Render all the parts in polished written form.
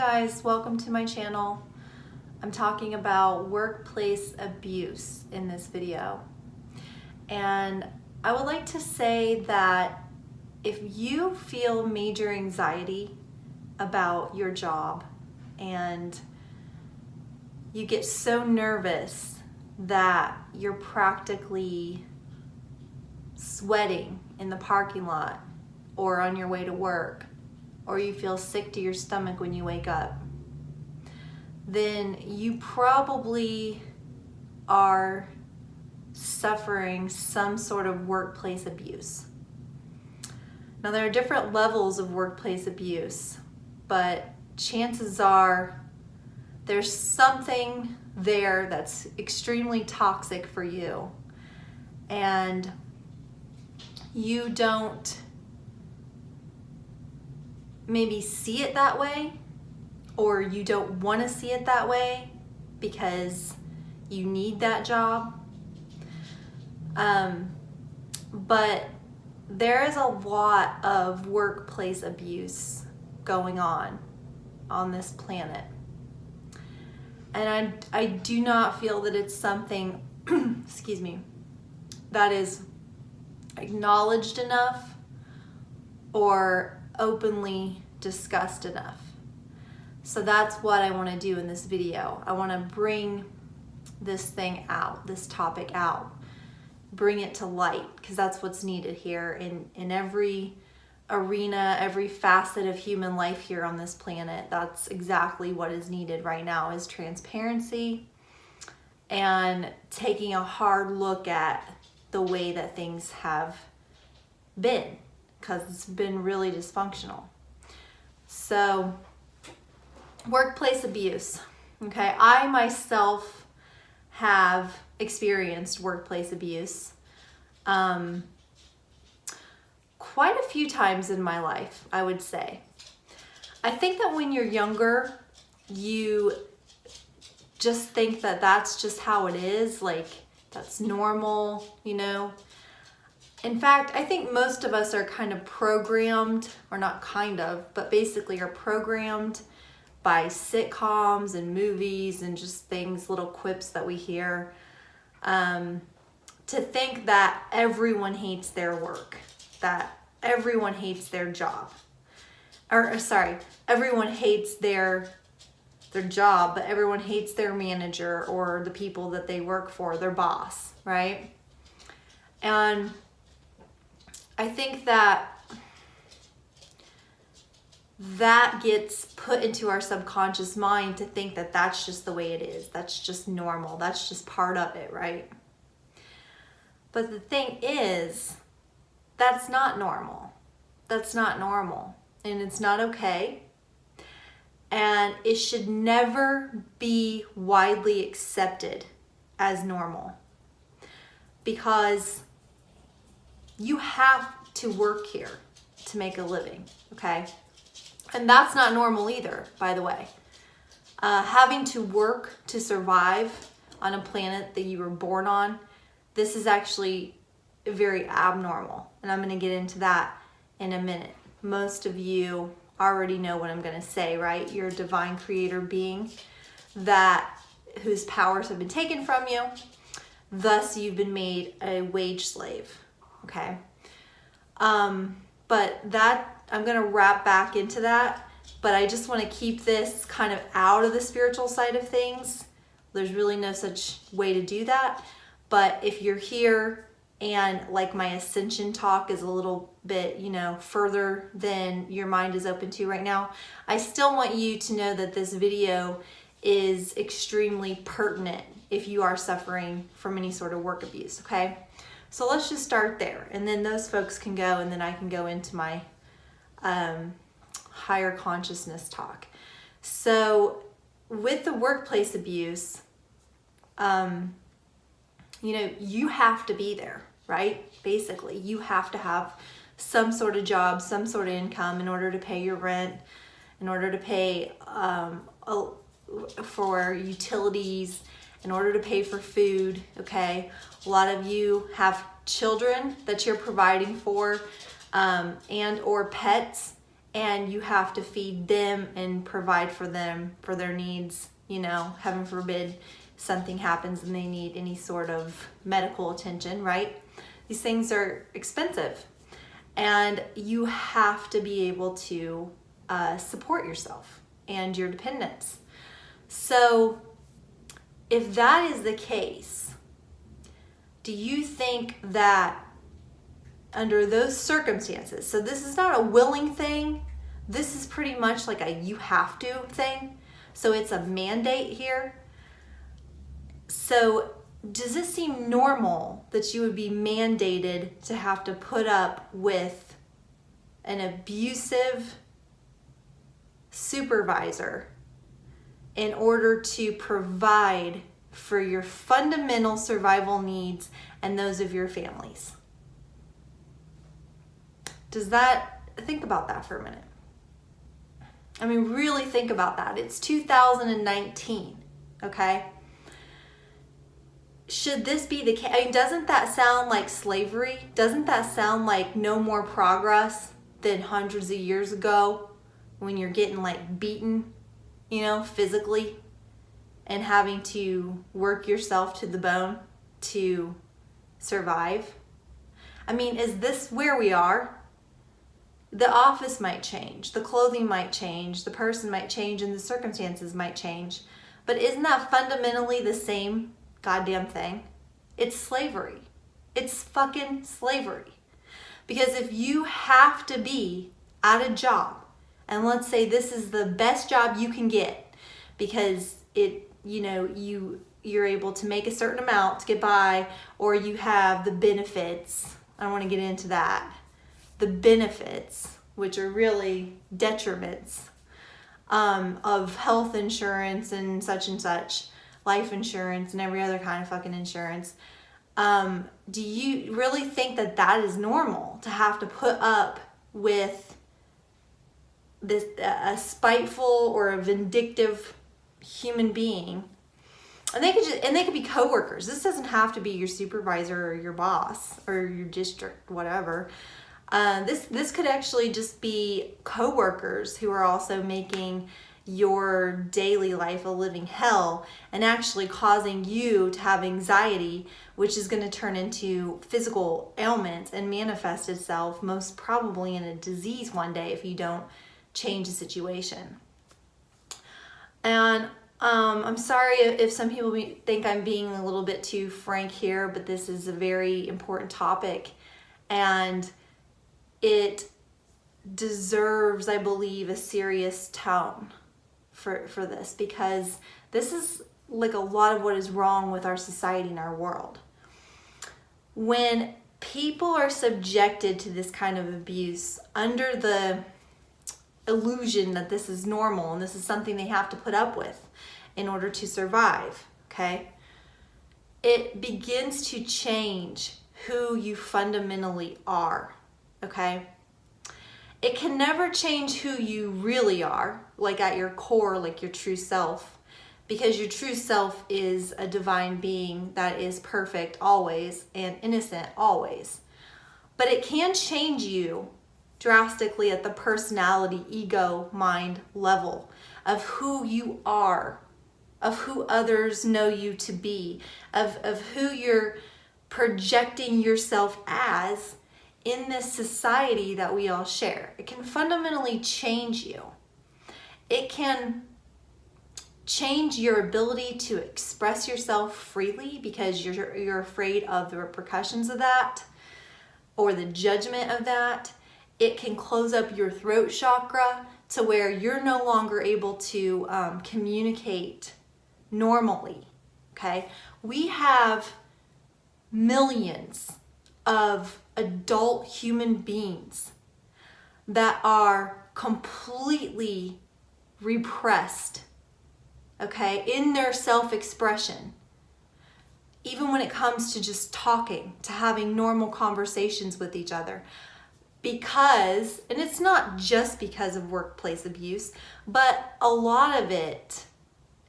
guys, welcome to my channel. I'm talking about workplace abuse in this video. And I would like to say that if you feel major anxiety about your job and you get so nervous that you're practically sweating in the parking lot or on your way to work, or you feel sick to your stomach when you wake up, then you probably are suffering some sort of workplace abuse. Now, there are different levels of workplace abuse, but chances are there's something there that's extremely toxic for you, and you don't maybe see it that way, or you don't want to see it that way because you need that job. But there is a lot of workplace abuse going on this planet. And I do not feel that it's something, excuse me, that is acknowledged enough or openly discussed enough. So that's what I want to do in this video. I want to bring this thing out, this topic out, bring it to light, because that's what's needed here in every arena, every facet of human life here on this planet. That's exactly what is needed right now, is transparency and taking a hard look at the way that things have been, because it's been really dysfunctional. So, workplace abuse. Okay, I myself have experienced workplace abuse quite a few times in my life, I would say. I think that when you're younger, you just think that that's just how it is, like that's normal, you know. In fact, I think most of us are kind of programmed, or not kind of, but basically are programmed by sitcoms and movies and just things, little quips that we hear, to think that everyone hates their work, that everyone hates their job. Or sorry, everyone hates their job, but everyone hates their manager or the people that they work for, their boss, right? And I think that gets put into our subconscious mind to think that that's just the way it is. That's just normal. That's just part of it, right? But the thing is, that's not normal. That's not normal. And it's not okay. And it should never be widely accepted as normal, because you have to work here to make a living, okay? And that's not normal either, by the way. Having to work to survive on a planet that you were born on, this is actually very abnormal. And I'm going to get into that in a minute. Most of you already know what I'm going to say, right? You're a divine creator being whose powers have been taken from you. Thus, you've been made a wage slave, okay? But that, I'm going to wrap back into that, but I just want to keep this kind of out of the spiritual side of things. There's really no such way to do that. But if you're here and like my ascension talk is a little bit, you know, further than your mind is open to right now, I still want you to know that this video is extremely pertinent if you are suffering from any sort of work abuse, okay? So let's just start there, and then those folks can go, and then I can go into my higher consciousness talk. So with the workplace abuse, you know, you have to be there, right? Basically, you have to have some sort of job, some sort of income in order to pay your rent, in order to pay for utilities, in order to pay for food, okay? A lot of you have children that you're providing for, and or pets, and you have to feed them and provide for them for their needs. Heaven forbid something happens and they need any sort of medical attention, right? These things are expensive, and you have to be able to support yourself and your dependents. So if that is the case, do you think that under those circumstances, so this is not a willing thing, this is pretty much like a you have to thing, so it's a mandate here. So does it seem normal that you would be mandated to have to put up with an abusive supervisor in order to provide for your fundamental survival needs and those of your families? Think about that for a minute. I mean, really think about that. It's 2019, okay? Should this be the case? I mean, doesn't that sound like slavery? Doesn't that sound like no more progress than hundreds of years ago when you're getting like beaten, physically, and having to work yourself to the bone to survive? I mean, is this where we are? The office might change, the clothing might change, the person might change, and the circumstances might change. But isn't that fundamentally the same goddamn thing? It's slavery. It's fucking slavery. Because if you have to be at a job, and let's say this is the best job you can get because you're able to make a certain amount to get by, or you have the benefits. I don't want to get into that. The benefits, which are really detriments, of health insurance and such, life insurance and every other kind of fucking insurance. Do you really think that that is normal, to have to put up with this a spiteful or a vindictive human being? And they could be coworkers. This doesn't have to be your supervisor or your boss or your district, whatever. This could actually just be coworkers who are also making your daily life a living hell and actually causing you to have anxiety, which is going to turn into physical ailments and manifest itself most probably in a disease one day if you don't change the situation. And I'm sorry if some people think I'm being a little bit too frank here, but this is a very important topic, and it deserves, I believe, a serious tone for this, because this is like a lot of what is wrong with our society and our world. When people are subjected to this kind of abuse under the illusion that this is normal and this is something they have to put up with in order to survive, okay, it begins to change who you fundamentally are, okay? It can never change who you really are, like at your core, like your true self, because your true self is a divine being that is perfect always and innocent always. But it can change you drastically at the personality, ego, mind level of who you are, of who others know you to be, of who you're projecting yourself as in this society that we all share. It can fundamentally change you. It can change your ability to express yourself freely because you're afraid of the repercussions of that or the judgment of that. It can close up your throat chakra to where you're no longer able to communicate normally, okay? We have millions of adult human beings that are completely repressed, okay, in their self-expression, even when it comes to just talking, to having normal conversations with each other. Because, and it's not just because of workplace abuse, but a lot of it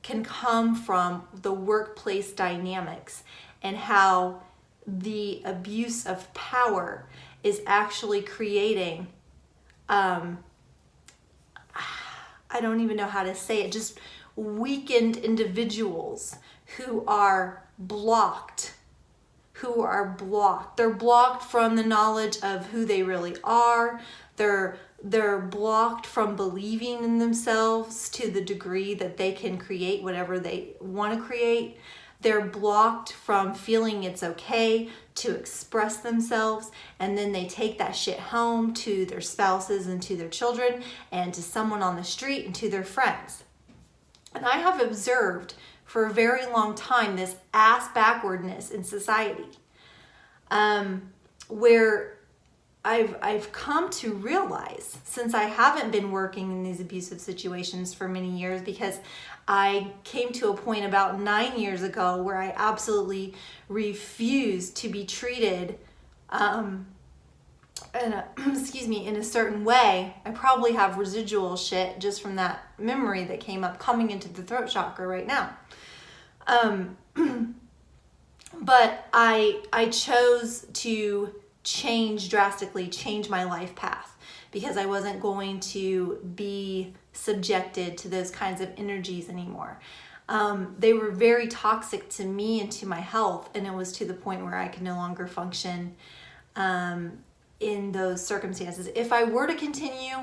can come from the workplace dynamics and how the abuse of power is actually creating I don't even know how to say it, just weakened individuals who are blocked. They're blocked from the knowledge of who they really are. They're blocked from believing in themselves to the degree that they can create whatever they want to create. They're blocked from feeling it's okay to express themselves, and then they take that shit home to their spouses and to their children and to someone on the street and to their friends. And I have observed for a very long time this ass backwardness in society, where I've come to realize, since I haven't been working in these abusive situations for many years, because I came to a point about 9 years ago where I absolutely refused to be treated in a certain way. I probably have residual shit just from that memory that came up coming into the throat chakra right now. But I chose to drastically change my life path, because I wasn't going to be subjected to those kinds of energies anymore. They were very toxic to me and to my health, and it was to the point where I could no longer function in those circumstances. If I were to continue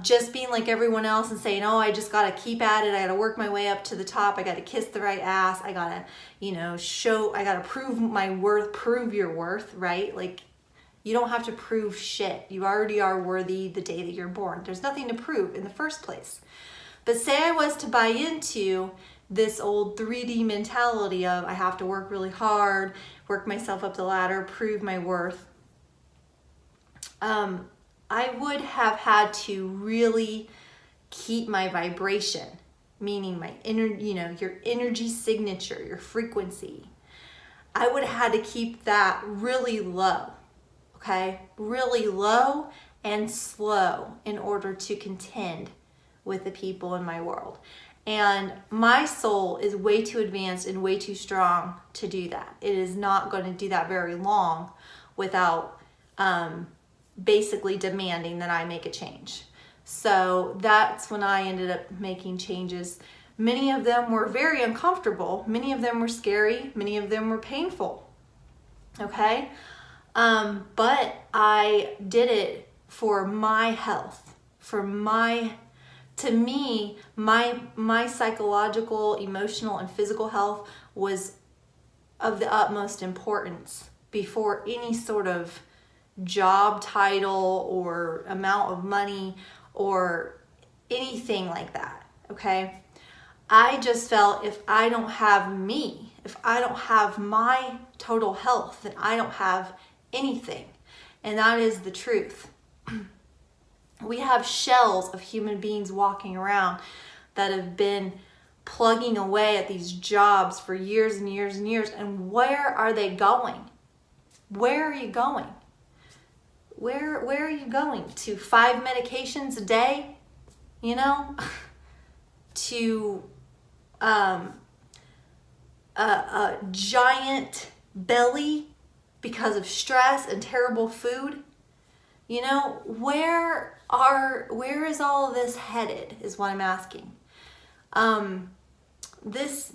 just being like everyone else and saying, oh, I just got to keep at it, I got to work my way up to the top, I got to kiss the right ass, I got to, I got to prove my worth, prove your worth, right? Like, you don't have to prove shit. You already are worthy the day that you're born. There's nothing to prove in the first place. But say I was to buy into this old 3D mentality of I have to work really hard, work myself up the ladder, prove my worth, I would have had to really keep my vibration, meaning my your energy signature, your frequency. I would have had to keep that really low, okay? Really low and slow in order to contend with the people in my world. And my soul is way too advanced and way too strong to do that. It is not going to do that very long without basically demanding that I make a change. So that's when I ended up making changes. Many of them were very uncomfortable. Many of them were scary. Many of them were painful. Okay? But I did it for my health, to me, my psychological, emotional, and physical health was of the utmost importance before any sort of job title or amount of money or anything like that, okay? I just felt if I don't have me, if I don't have my total health, then I don't have anything. And that is the truth. We have shells of human beings walking around that have been plugging away at these jobs for years and years and years. And where are they going? Where are you going? Where are you going? To 5 medications a day? To a giant belly because of stress and terrible food? Where is all of this headed is what I'm asking. These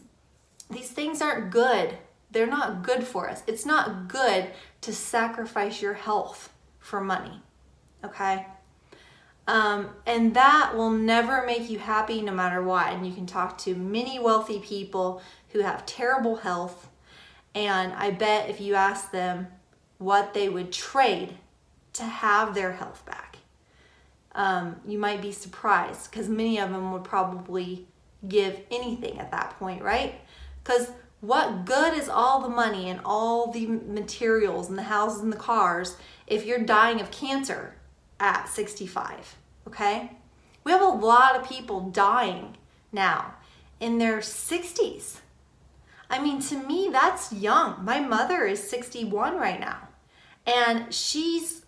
things aren't good. They're not good for us. It's not good to sacrifice your health for money, okay? And that will never make you happy no matter what. And you can talk to many wealthy people who have terrible health, and I bet if you ask them what they would trade to have their health back, you might be surprised, because many of them would probably give anything at that point, right? Because what good is all the money and all the materials and the houses and the cars if you're dying of cancer at 65, okay? We have a lot of people dying now in their 60s. I mean, to me, that's young. My mother is 61 right now, and she's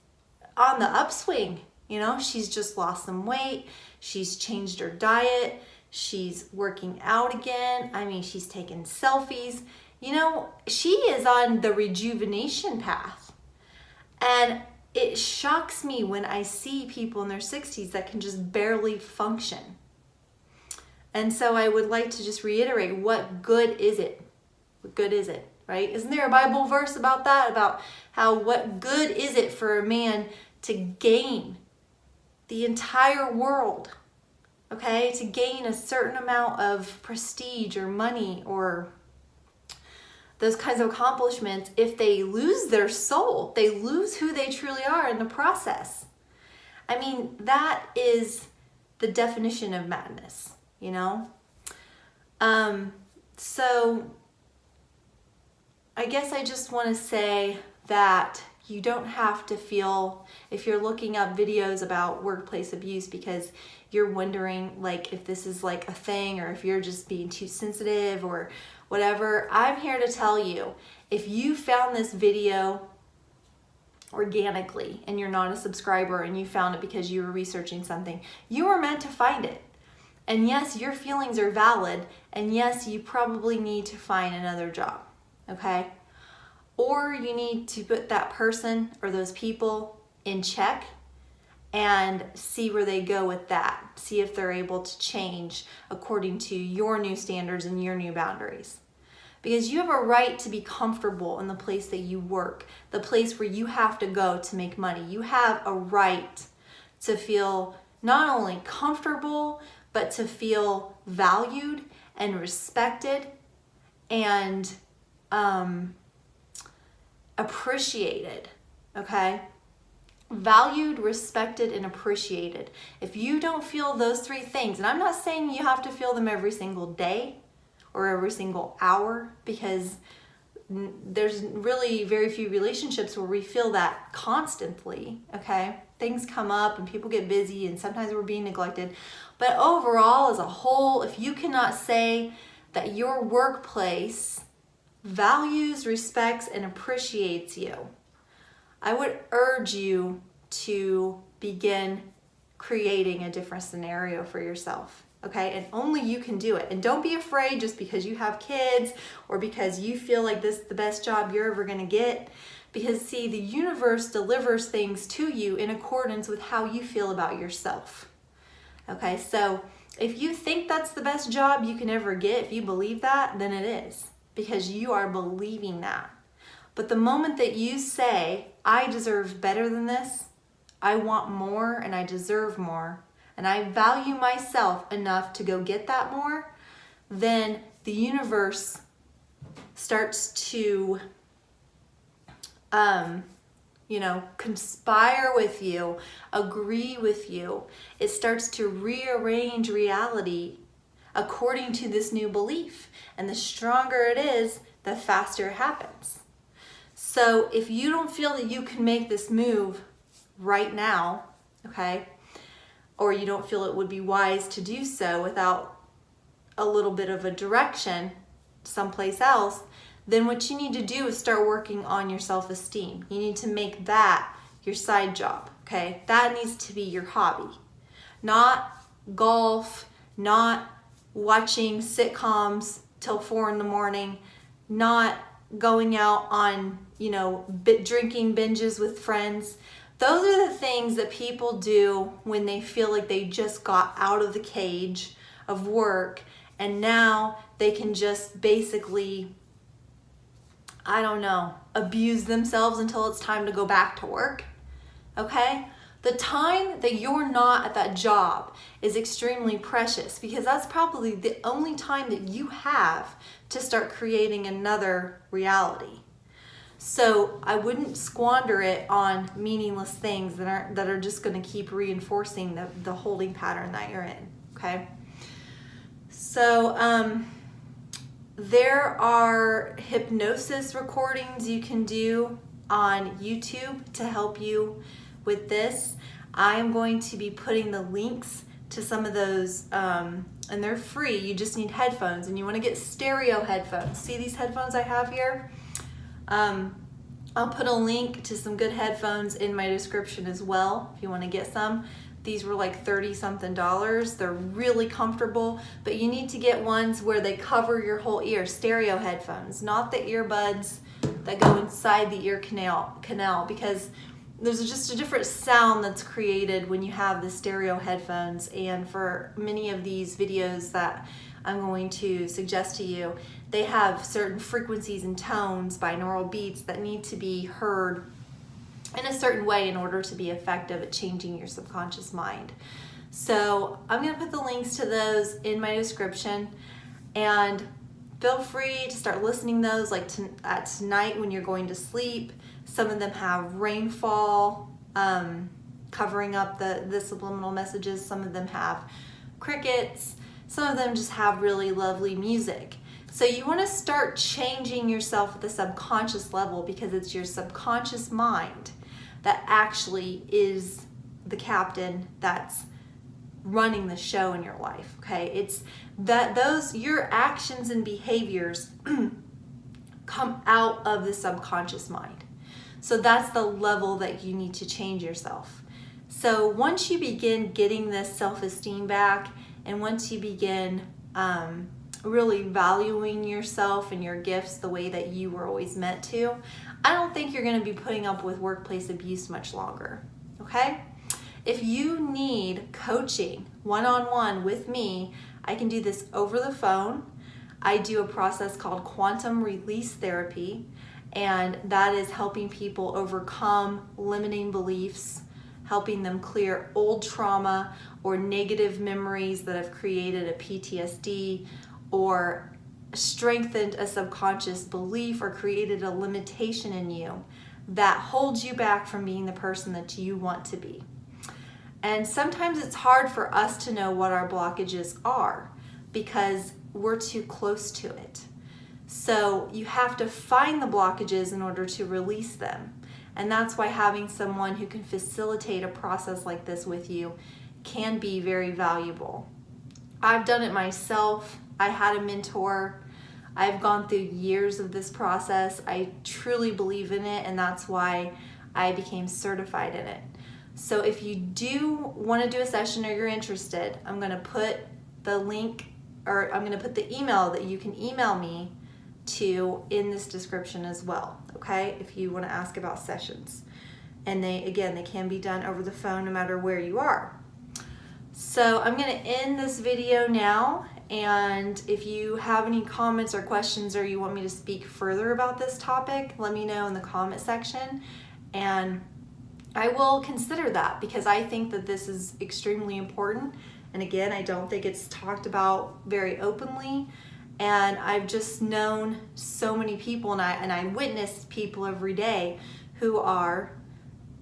on the upswing. She's just lost some weight. She's changed her diet. She's working out again. I mean, she's taking selfies. She is on the rejuvenation path. And it shocks me when I see people in their 60s that can just barely function. And so I would like to just reiterate, what good is it? What good is it, right? Isn't there a Bible verse about that? About how what good is it for a man to gain the entire world, okay? To gain a certain amount of prestige or money or those kinds of accomplishments, if they lose their soul, they lose who they truly are in the process. I mean, that is the definition of madness, you know? So I guess I just want to say that you don't have to feel, if you're looking up videos about workplace abuse because you're wondering like if this is like a thing or if you're just being too sensitive or whatever, I'm here to tell you, if you found this video organically and you're not a subscriber and you found it because you were researching something, you were meant to find it. And yes, your feelings are valid, and yes, you probably need to find another job, okay? Or you need to put that person or those people in check and see where they go with that. See if they're able to change according to your new standards and your new boundaries. Because you have a right to be comfortable in the place that you work, the place where you have to go to make money. You have a right to feel not only comfortable, but to feel valued and respected and appreciated, okay? Valued, respected, and appreciated. If you don't feel those three things, and I'm not saying you have to feel them every single day or every single hour, because there's really very few relationships where we feel that constantly, okay? Things come up and people get busy and sometimes we're being neglected. But overall, as a whole, if you cannot say that your workplace values, respects, and appreciates you, I would urge you to begin creating a different scenario for yourself, okay? And only you can do it. And don't be afraid just because you have kids or because you feel like this is the best job you're ever gonna get. Because see, the universe delivers things to you in accordance with how you feel about yourself. Okay, so if you think that's the best job you can ever get, if you believe that, then it is, because you are believing that. But the moment that you say, I deserve better than this, I want more and I deserve more, and I value myself enough to go get that more, then the universe starts to conspire with you, agree with you. It starts to rearrange reality according to this new belief. And the stronger it is, the faster it happens. So if you don't feel that you can make this move right now, okay, or you don't feel it would be wise to do so without a little bit of a direction someplace else, then what you need to do is start working on your self-esteem. You need to make that your side job, okay? That needs to be your hobby. Not golf, not watching sitcoms till 4 a.m, not going out on, drinking binges with friends. Those are the things that people do when they feel like they just got out of the cage of work and now they can just basically, abuse themselves until it's time to go back to work, okay? The time that you're not at that job is extremely precious because that's probably the only time that you have to start creating another reality. So I wouldn't squander it on meaningless things that are just going to keep reinforcing the holding pattern that you're in, okay? So there are hypnosis recordings you can do on YouTube to help you with this. I'm going to be putting the links to some of those, and they're free. You just need headphones, and you want to get stereo headphones. See these headphones I have here? I'll put a link to some good headphones in my description as well if you want to get some. These were like $30-something. They're really comfortable, but you need to get ones where they cover your whole ear, stereo headphones, not the earbuds that go inside the ear canal, because there's just a different sound that's created when you have the stereo headphones. And for many of these videos that I'm going to suggest to you, they have certain frequencies and tones, binaural beats that need to be heard in a certain way in order to be effective at changing your subconscious mind. So I'm going to put the links to those in my description, and feel free to start listening to those like at tonight when you're going to sleep. Some of them have rainfall covering up the subliminal messages. Some of them have crickets. Some of them just have really lovely music. So you want to start changing yourself at the subconscious level, because it's your subconscious mind that actually is the captain that's running the show in your life. Okay, it's that your actions and behaviors come out of the subconscious mind. So that's the level that you need to change yourself. So once you begin getting this self-esteem back, and once you begin really valuing yourself and your gifts the way that you were always meant to, I don't think you're going to be putting up with workplace abuse much longer. Okay? If you need coaching one-on-one with me, I can do this over the phone. I do a process called quantum release therapy, and that is helping people overcome limiting beliefs, helping them clear old trauma or negative memories that have created a PTSD, or strengthened a subconscious belief, or created a limitation in you that holds you back from being the person that you want to be. And sometimes it's hard for us to know what our blockages are because we're too close to it. So you have to find the blockages in order to release them. And that's why having someone who can facilitate a process like this with you can be very valuable. I've done it myself. I had a mentor. I've gone through years of this process. I truly believe in it, and that's why I became certified in it. So if you do want to do a session or you're interested, I'm going to put the link, or I'm going to put the email that you can email me to in this description as well, okay, if you want to ask about sessions. And they can be done over the phone no matter where you are. So I'm going to end this video now, and if you have any comments or questions, or you want me to speak further about this topic, let me know in the comment section, and I will consider that, because I think that this is extremely important. And again, I don't think it's talked about very openly. And I've just known so many people, and I witness people every day who are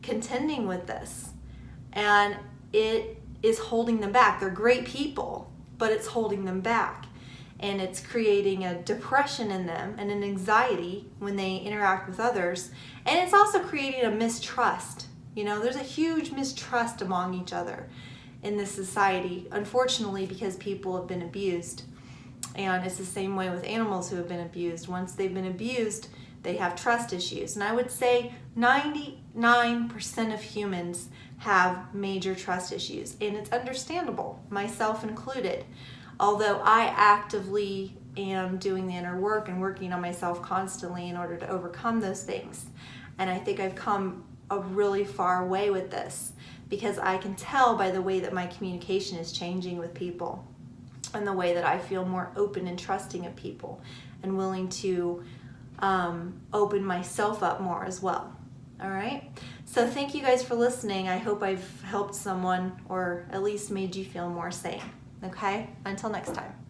contending with this, and it is holding them back. They're great people, but it's holding them back, and it's creating a depression in them and an anxiety when they interact with others, and it's also creating a mistrust. You know, there's a huge mistrust among each other in this society, unfortunately, because people have been abused. And it's the same way with animals who have been abused. Once they've been abused, they have trust issues. And I would say 99% of humans have major trust issues. And it's understandable, myself included. Although I actively am doing the inner work and working on myself constantly in order to overcome those things. And I think I've come a really far way with this, because I can tell by the way that my communication is changing with people, and the way that I feel more open and trusting of people, and willing to open myself up more as well. All right. So thank you guys for listening. I hope I've helped someone, or at least made you feel more sane. Okay. Until next time.